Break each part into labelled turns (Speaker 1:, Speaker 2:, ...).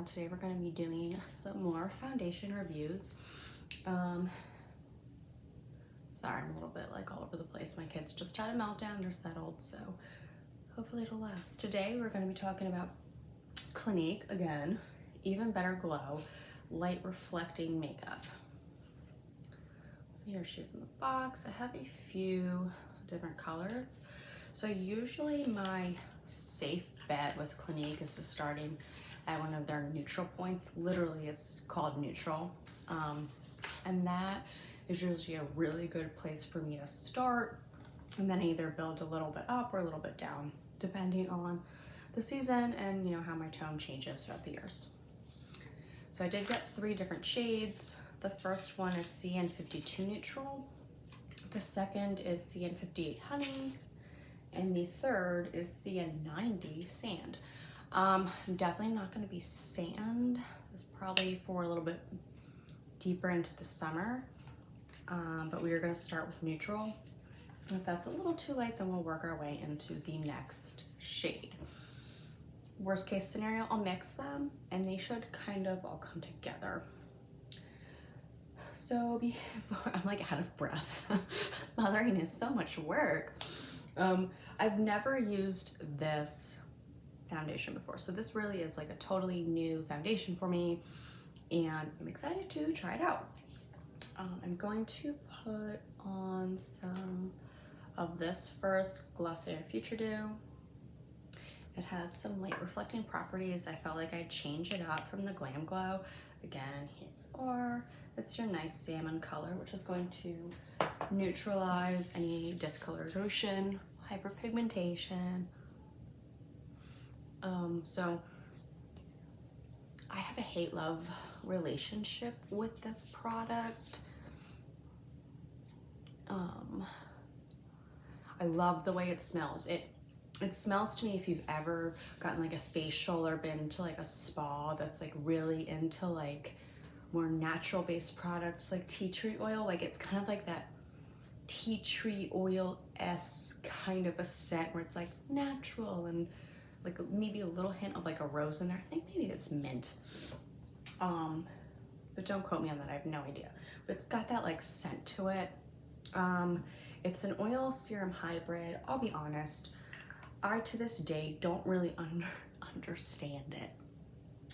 Speaker 1: Today we're going to be doing some more foundation reviews. Sorry, I'm a little bit like all over the place. My kids just had a meltdown, they're settled, so hopefully it'll last. Today we're going to be talking about Clinique, again, Even Better Glow Light Reflecting Makeup. So here she is in the box. I have a few different colors. So usually my safe bet with Clinique is just starting at one of their neutral points. Literally, it's called neutral. And that is usually a really good place for me to start, and then either build a little bit up or a little bit down, depending on the season and how my tone changes throughout the years. So I did get 3 different shades. The first one is CN52 Neutral. The second is CN58 Honey. And the third is CN90 Sand. Definitely not going to be sand. It's probably for a little bit deeper into the summer. But we are going to start with neutral. If that's a little too light, then we'll work our way into the next shade. Worst case scenario, I'll mix them and they should kind of all come together. So before, I'm like out of breath. Mothering is so much work. I've never used this foundation before, so this really is like a totally new foundation for me, and I'm excited to try it out. I'm going to put on some of this first Glossier Future Dew. It has some light reflecting properties. I felt like I'd change it up from the Glam Glow. Again, here you are. It's your nice salmon color, which is going to neutralize any discoloration, hyperpigmentation. So I have a hate-love relationship with this product. I love the way it smells. It smells to me, if you've ever gotten like a facial or been to like a spa that's like really into like more natural based products like tea tree oil. Like it's kind of like that tea tree oil-esque kind of a scent where it's like natural and like maybe a little hint of like a rose in there. I think maybe it's mint. But don't quote me on that, I have no idea. But it's got that like scent to it. It's an oil serum hybrid. I'll be honest, I to this day don't really understand it,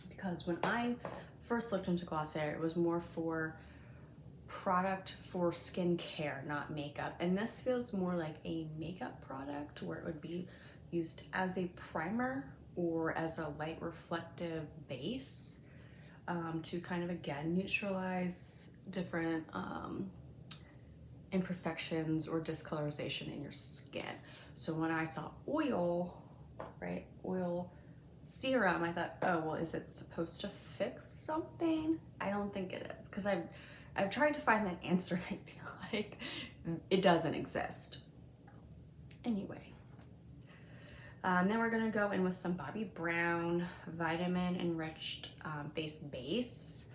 Speaker 1: because when I first looked into Glossier, it was more for product for skincare, not makeup. And this feels more like a makeup product where it would be used as a primer or as a light reflective base to kind of, again, neutralize different imperfections or discolorization in your skin. So when I saw oil, right, oil serum, I thought, oh, well, is it supposed to fix something? I don't think it is, because I've tried to find that answer and I feel like it doesn't exist. Anyway, then we're gonna go in with some Bobbi Brown Vitamin Enriched Face Base.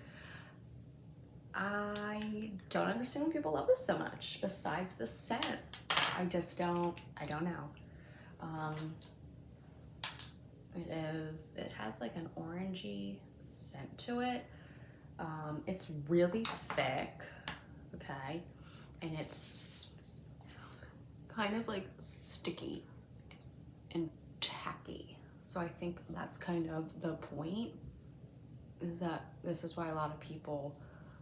Speaker 1: I don't understand why people love this so much, besides the scent. I don't know. It has like an orangey scent to it. It's really thick, okay? And it's kind of like sticky and tacky. So I think that's kind of the point, is that this is why a lot of people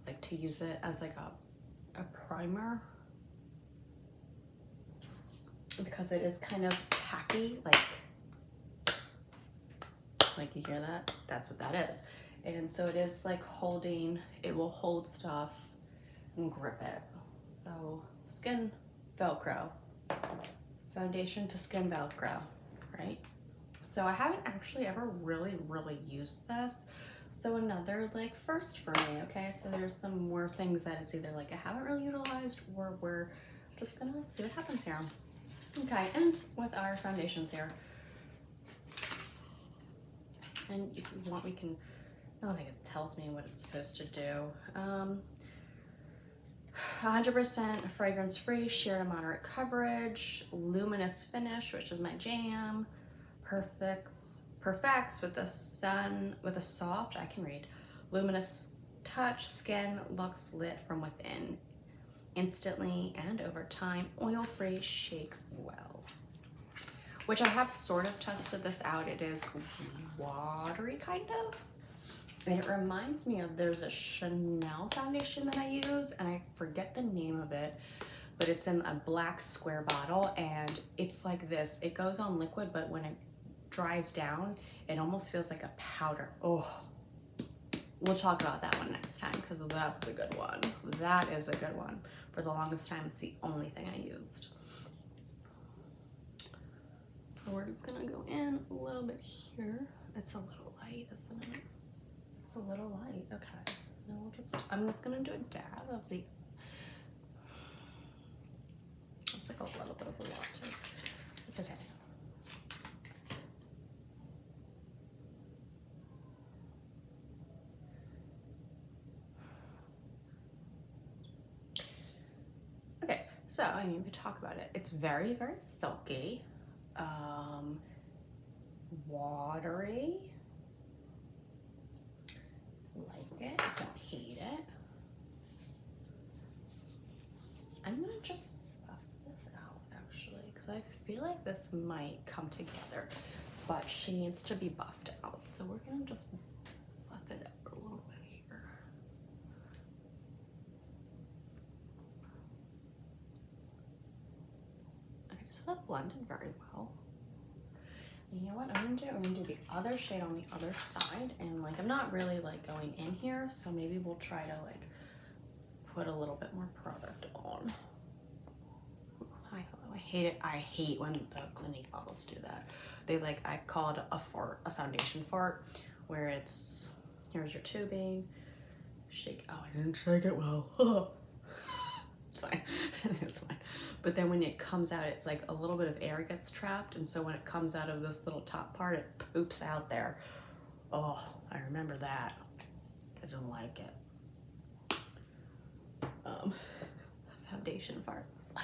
Speaker 1: like to use it as like a primer, because it is kind of tacky, like you hear that? That's what that is. And so it is like it will hold stuff and grip it. So skin Velcro, foundation to skin Velcro, right? So I haven't actually ever really used this. So another like first for me, okay? So there's some more things that it's either like I haven't really utilized, or we're just gonna see what happens here. Okay, and with our foundations here. And if you want, we can, I don't think it tells me what it's supposed to do. 100% fragrance free, sheer to moderate coverage, luminous finish, which is my jam, perfects with the sun, with a soft, I can read, luminous touch. Skin looks lit from within instantly and over time. Oil-free, shake well. Which I have sort of tested this out. It is watery, kind of. And it reminds me of, there's a Chanel foundation that I use, and I forget the name of it, but it's in a black square bottle, and it's like this. It goes on liquid, but when it dries down, it almost feels like a powder. Oh, we'll talk about that one next time, because that's a good one. That is a good one. For the longest time, it's the only thing I used. So we're just gonna go in a little bit here. It's a little light, isn't it? It's a little light. Okay. Now I'm just gonna do a dab of the. It's like a little bit of a lot too. It's okay. Okay, so I mean, we could talk about it. It's very, very silky, watery. Like it, don't hate it. I'm gonna just buff this out actually, because I feel like this might come together, but she needs to be buffed out. So we're gonna just buff it out a little bit here. Okay, so that blended very well. You know what I'm gonna do? I'm gonna do the other shade on the other side, and like I'm not really like going in here, so maybe we'll try to like put a little bit more product on. Hi, hello. I hate it. I hate when the Clinique bottles do that. They like, I call it a fart, a foundation fart, where it's, here's your tubing, shake. Oh, I didn't shake it well. It's fine. It's fine. But then when it comes out, it's like a little bit of air gets trapped, and so when it comes out of this little top part, it poops out there. Oh, I remember that. I don't like it. Foundation farts.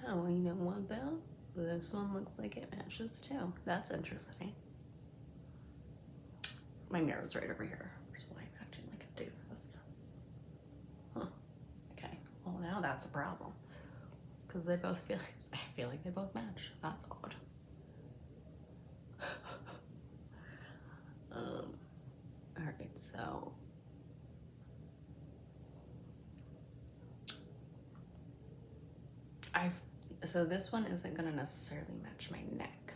Speaker 1: Oh, you know what though? This one looks like it matches too. That's interesting. My mirror's right over here, which is why I'm acting like a doofus. Huh. Okay. Well, now that's a problem, because they both feel like, I feel like they both match. That's odd. All right, so so this one isn't gonna necessarily match my neck,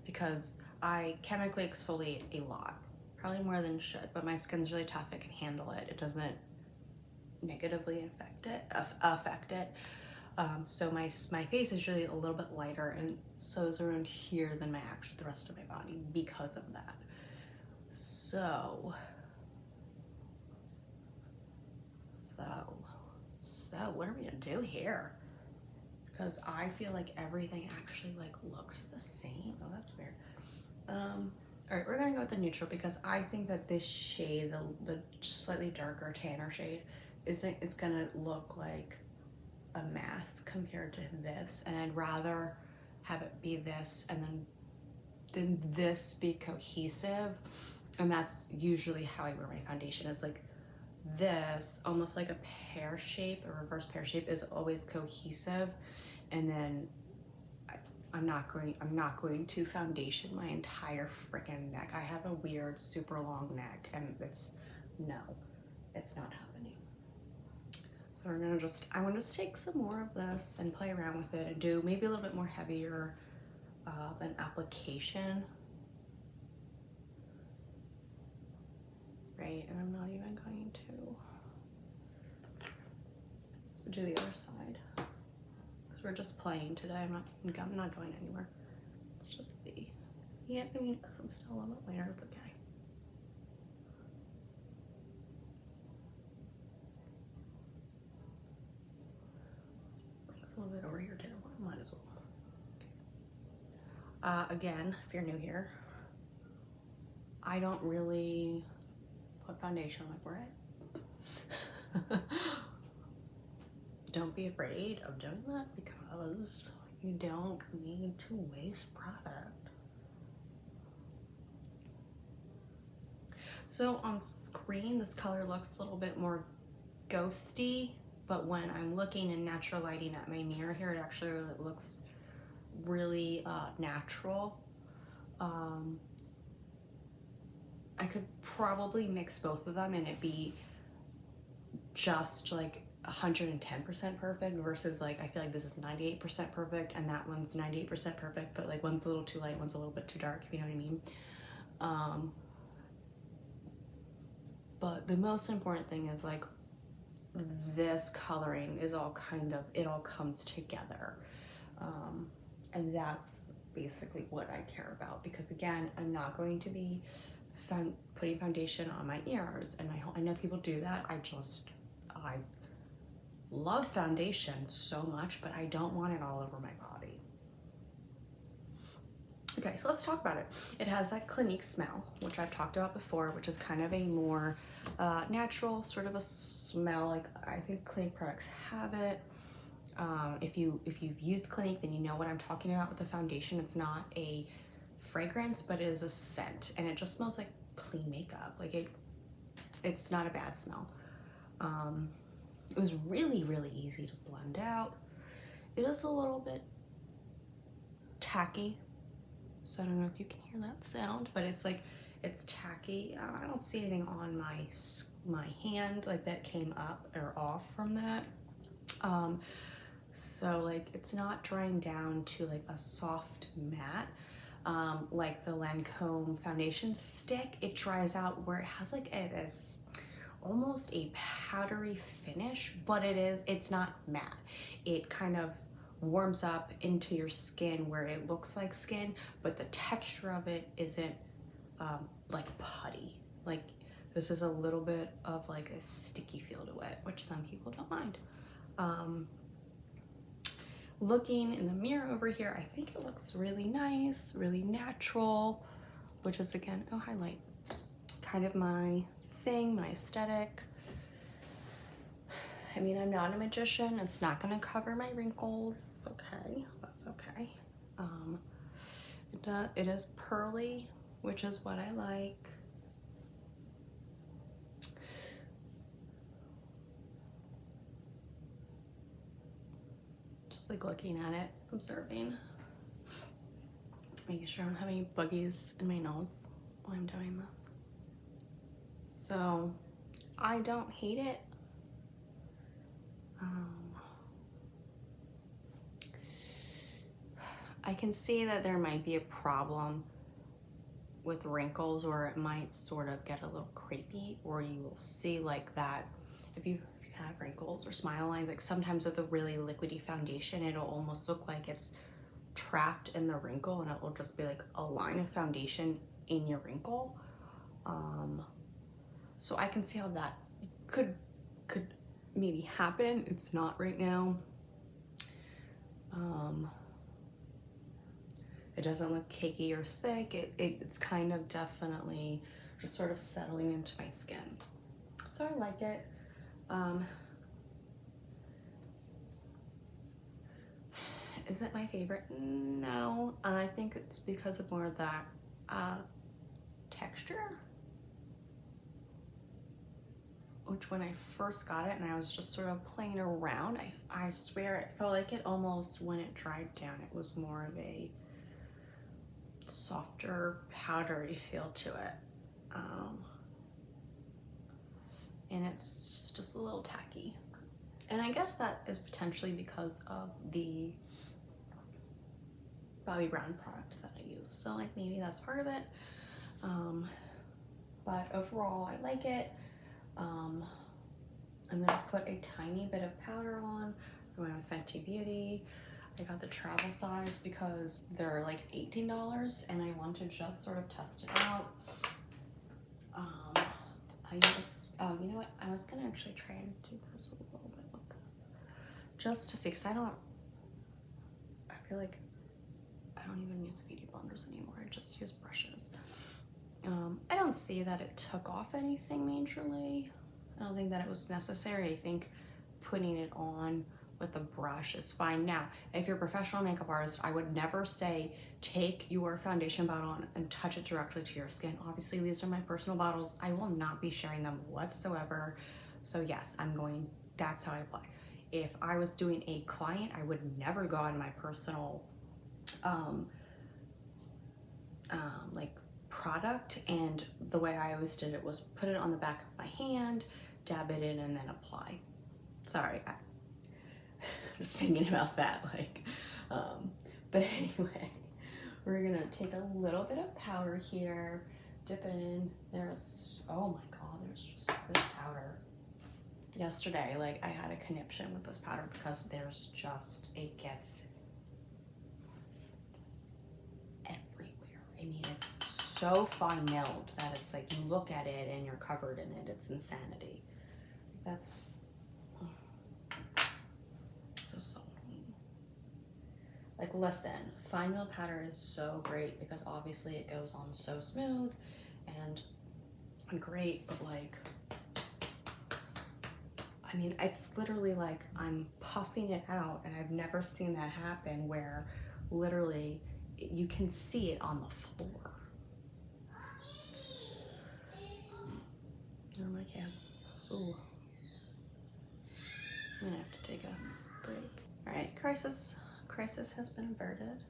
Speaker 1: because I chemically exfoliate a lot, probably more than should, but my skin's really tough. It can handle it. It doesn't negatively affect it. So my face is really a little bit lighter, and so is around here than the rest of my body because of that. So what are we gonna do here? Because I feel like everything actually like looks the same. Oh, that's weird. All right, we're gonna go with the neutral, because I think that this shade, the slightly darker tanner shade, it's gonna look like a mask compared to this, and I'd rather have it be this and then this be cohesive. And that's usually how I wear my foundation, is like this, almost like a pear shape, a reverse pear shape, is always cohesive, and then I'm not going to foundation my entire freaking neck. I have a weird super long neck, and it's not happening. So we're gonna I want to just take some more of this and play around with it and do maybe a little bit more heavier of an application. Right, and I'm not even going to do the other side, because we're just playing today. I'm not going anywhere. Let's just see. Yeah, I mean, this one's still a little bit later. It's okay. Bring some of it over here too. Might as well. Okay. Again, if you're new here, I don't really put foundation on my forehead. Don't be afraid of doing that, because You don't need to waste product. So on screen, this color looks a little bit more ghosty, but when I'm looking in natural lighting at my mirror here, it actually looks really natural. I could probably mix both of them and it'd be just like 110% perfect versus like I feel like this is 98% perfect and that one's 98% perfect, but like one's a little too light, one's a little bit too dark, if you know what I mean. But the most important thing is like this coloring is all kind of, it all comes together. And that's basically what I care about, because again, I'm not going to be putting foundation on my ears and I know people do that. I love foundation so much, but I don't want it all over my body. Okay, so let's talk about it. It has that Clinique smell, which I've talked about before, which is kind of a more natural sort of a smell. Like I think Clinique products have it. If you've used Clinique, then you know what I'm talking about with the foundation. It's not a fragrance, but it is a scent, and it just smells like clean makeup. Like it's not a bad smell. It was really, really easy to blend out. It is a little bit tacky, so I don't know if you can hear that sound, but it's like, it's tacky. I don't see anything on my hand like that came up or off from that. So like it's not drying down to like a soft matte, like the Lancome foundation stick. It dries out where it has like this almost a powdery finish, but it's not matte. It kind of warms up into your skin where it looks like skin, but the texture of it isn't like putty. Like this is a little bit of like a sticky feel to it, which some people don't mind. Looking in the mirror over here, I think it looks really nice, really natural, which is again, oh, highlight, kind of my thing, my aesthetic. I mean, I'm not a magician. It's not gonna cover my wrinkles. Okay, that's okay. It is pearly, which is what I like. Just like looking at it, observing, making sure I don't have any boogies in my nose while I'm doing this. So I don't hate it. I can see that there might be a problem with wrinkles, or it might sort of get a little crepey, or you will see like that if you have wrinkles or smile lines, like sometimes with a really liquidy foundation, it'll almost look like it's trapped in the wrinkle and it will just be like a line of foundation in your wrinkle. So I can see how that could maybe happen. It's not right now. It doesn't look cakey or thick. It's kind of definitely just sort of settling into my skin. So I like it. Is it my favorite? No. I think it's because of more of that texture, which when I first got it and I was just sort of playing around, I swear it felt like it almost, when it dried down, it was more of a softer, powdery feel to it. And it's just a little tacky. And I guess that is potentially because of the Bobbi Brown products that I use. So like maybe that's part of it. But overall, I like it. I'm gonna put a tiny bit of powder on. I'm going with Fenty Beauty. I got the travel size because they're like $18 and I want to just sort of test it out. I just, oh, you know what? I was gonna actually try and do this a little bit with this, just to see, because I feel like I don't even use beauty blenders anymore. I just use brushes. I don't see that it took off anything majorly. I don't think that it was necessary. I think putting it on with a brush is fine. Now, if you're a professional makeup artist, I would never say take your foundation bottle and touch it directly to your skin. Obviously, these are my personal bottles. I will not be sharing them whatsoever. So yes, that's how I apply. If I was doing a client, I would never go on my personal like product, and the way I always did it was put it on the back of my hand, dab it in, and then apply. Sorry, I'm just thinking about that, like, but anyway, we're gonna take a little bit of powder here, dip it in. Oh my God, there's just this powder. Yesterday, like, I had a conniption with this powder because it gets everywhere. I mean, it's so fine milled that it's like you look at it and you're covered in it. It's insanity. That's so salty. Like, listen, fine milled powder is so great because obviously it goes on so smooth and great, but like, I mean, it's literally like I'm puffing it out, and I've never seen that happen where literally you can see it on the floor. Oh, my cats. Ooh. I'm gonna have to take a break. All right, crisis has been averted.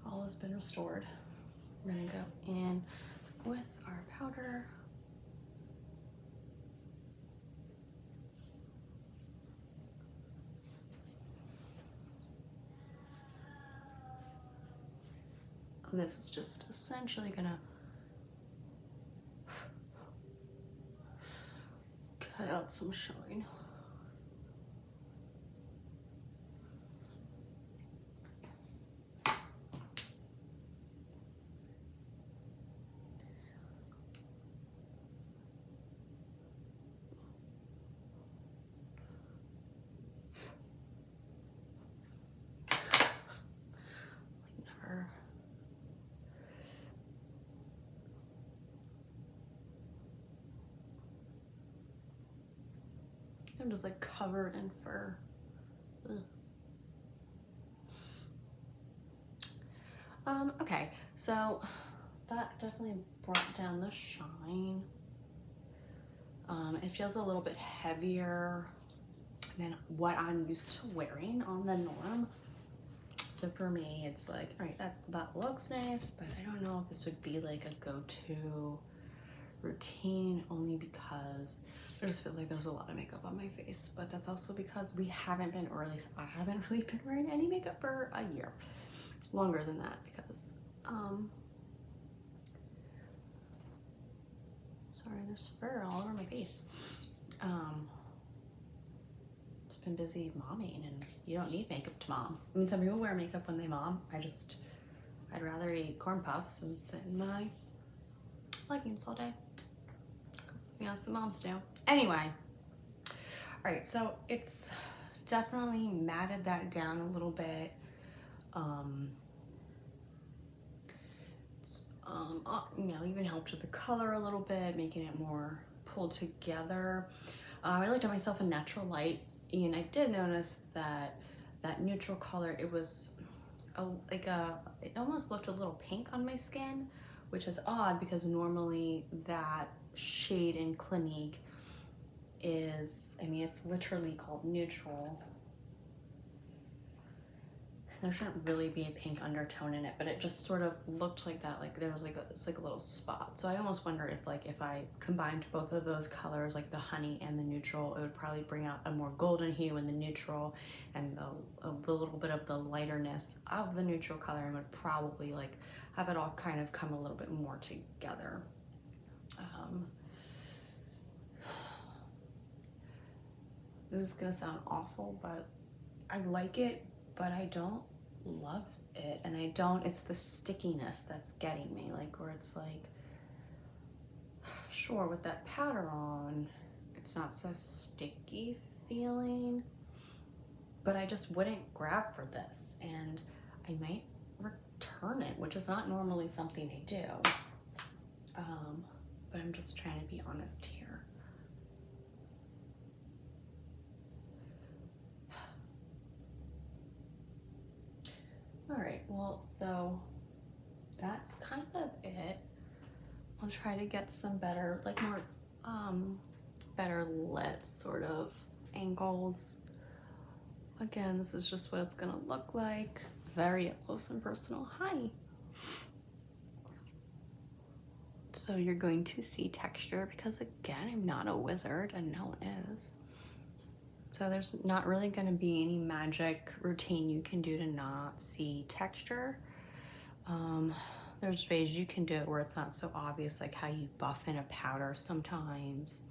Speaker 1: All has been restored. We're gonna go in with our powder. And this is just essentially gonna cut out some shine. I'm just like covered in fur. Okay, so that definitely brought down the shine. It feels a little bit heavier than what I'm used to wearing on the norm. So for me, it's like, all right, that looks nice, but I don't know if this would be like a go-to routine, only because I just feel like there's a lot of makeup on my face. But that's also because I haven't really been wearing any makeup for a year. Longer than that, because sorry, there's fur all over my face. Just been busy momming, and you don't need makeup to mom. I mean, some people wear makeup when they mom. I'd rather eat corn puffs and sit in my leggings all day. Yeah, that's what moms do. Anyway, all right, so it's definitely matted that down a little bit. Even helped with the color a little bit, making it more pulled together. I looked at myself in natural light, and I did notice that neutral color, it was it almost looked a little pink on my skin, which is odd because normally that shade in Clinique is, it's literally called neutral. There shouldn't really be a pink undertone in it, but it just sort of looked like that. Like there was it's like a little spot. So I almost wonder if I combined both of those colors, like the honey and the neutral, it would probably bring out a more golden hue in the neutral, and the little bit of the lighterness of the neutral color, and would probably like have it all kind of come a little bit more together. This is gonna sound awful, but I like it, but I don't love it. And it's the stickiness that's getting me, like where it's like, sure, with that powder on, it's not so sticky feeling, but I just wouldn't grab for this, and I might return it, which is not normally something I do. But I'm just trying to be honest here. well, so that's kind of it. I'll try to get some better, like more, better lit sort of angles. Again, this is just what it's gonna look like. Very up close and personal. Hi. So you're going to see texture because again, I'm not a wizard and no one is. So there's not really gonna be any magic routine you can do to not see texture. There's ways you can do it where it's not so obvious, like how you buff in a powder sometimes.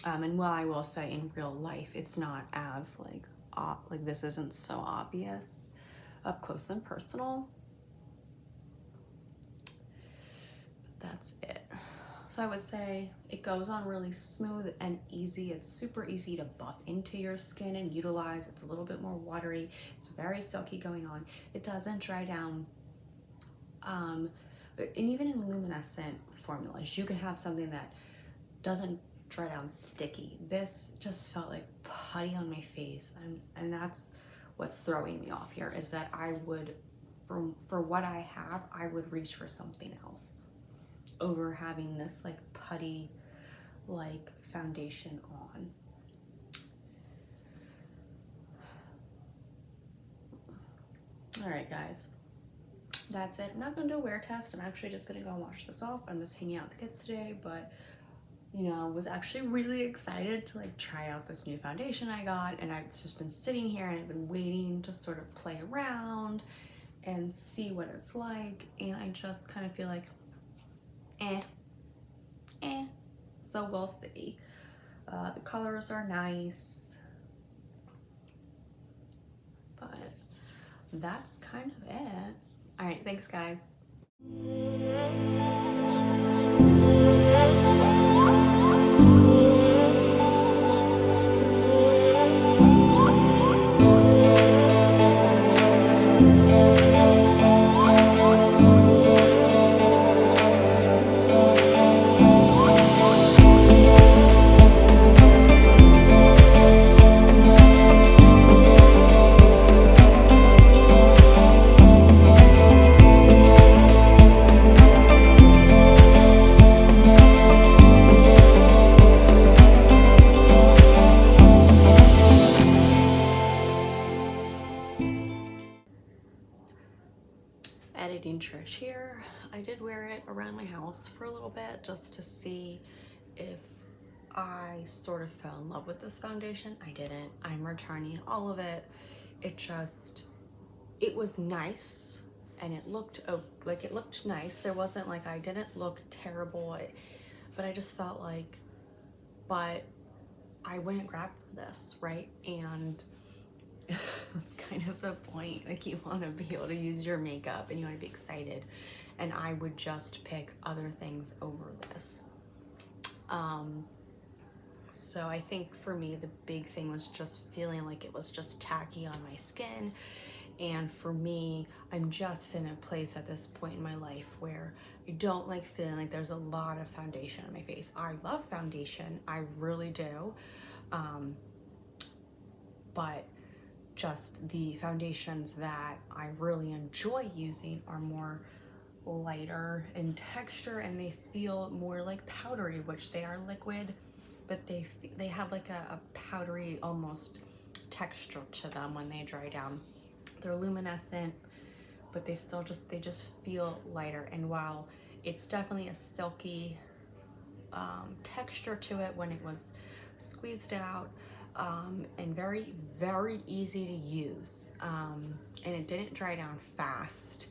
Speaker 1: And while I will say in real life, it's not as like this isn't so obvious up close and personal. That's it. So I would say it goes on really smooth and easy. It's super easy to buff into your skin and utilize. It's a little bit more watery. It's very silky going on. It doesn't dry down. And even in luminescent formulas, you can have something that doesn't dry down sticky. This just felt like putty on my face, and that's what's throwing me off here, is that I would, for what I have, I would reach for something else over having this like putty like foundation on. All right, guys, that's it. I'm not gonna do a wear test. I'm actually just gonna go and wash this off. I'm just hanging out with the kids today, but you know, was actually really excited to like try out this new foundation I got, and I've just been sitting here and I've been waiting to sort of play around and see what it's like, and I just kind of feel like so we'll see. The colors are nice, but that's kind of it. All right, thanks guys. Editing Trish here. I did wear it around my house for a little bit just to see if I sort of fell in love with this foundation. I didn't. I'm returning all of it. It was nice and it looked nice. There wasn't like, I didn't look terrible, but I just felt like, but I wouldn't grab for this, right? And that's kind of the point. Like, you want to be able to use your makeup and you want to be excited, and I would just pick other things over this. So I think for me the big thing was just feeling like it was just tacky on my skin, and for me, I'm just in a place at this point in my life where I don't like feeling like there's a lot of foundation on my face. I love foundation, I really do, but just the foundations that I really enjoy using are more lighter in texture, and they feel more like powdery, which they are liquid, but they have like a powdery almost texture to them when they dry down. They're luminescent, but they just feel lighter. And while it's definitely a silky texture to it when it was squeezed out, and very, very easy to use, and it didn't dry down fast.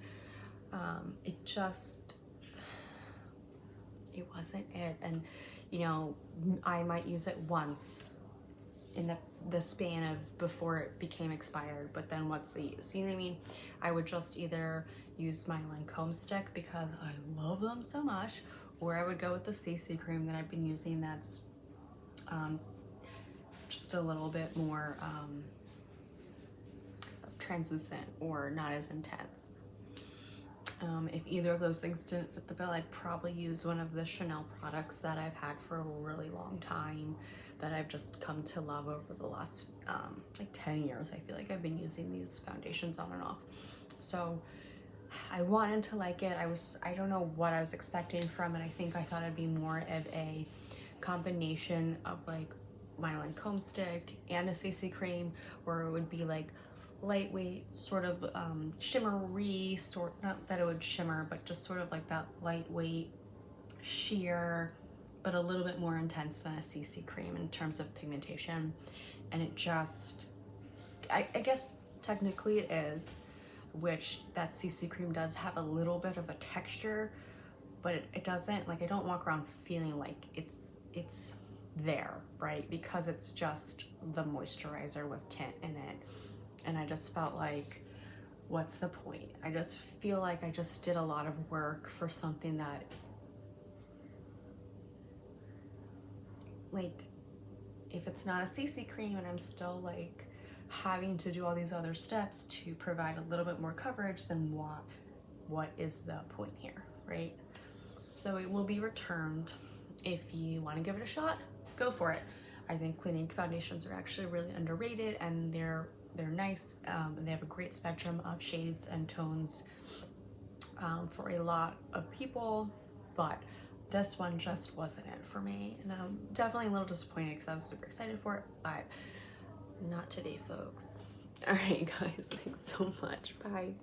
Speaker 1: It wasn't it. And you know, I might use it once in the span of before it became expired, but then what's the use? You know what I mean? I would just either use my Lancome stick because I love them so much, or I would go with the CC cream that I've been using that's just a little bit more translucent or not as intense. If either of those things didn't fit the bill, I'd probably use one of the Chanel products that I've had for a really long time, that I've just come to love over the last like 10 years. I feel like I've been using these foundations on and off. So I wanted to like it. I don't know what I was expecting from it. I think I thought it'd be more of a combination of like myline comb stick and a CC cream, where it would be like lightweight, sort of shimmery, not that it would shimmer, but just sort of like that lightweight sheer, but a little bit more intense than a CC cream in terms of pigmentation. And it just, I guess technically it is, which that CC cream does have a little bit of a texture, but it doesn't, like, I don't walk around feeling like it's there, right? Because it's just the moisturizer with tint in it. And I just felt like, what's the point? I just feel like I just did a lot of work for something that, like, if it's not a CC cream and I'm still like having to do all these other steps to provide a little bit more coverage, then what is the point here, right? So it will be returned. If you want to give it a shot, go for it. I think Clinique foundations are actually really underrated, and they're nice, and they have a great spectrum of shades and tones for a lot of people, but this one just wasn't it for me, and I'm definitely a little disappointed because I was super excited for it, but not today, folks. All right, guys, thanks so much. Bye.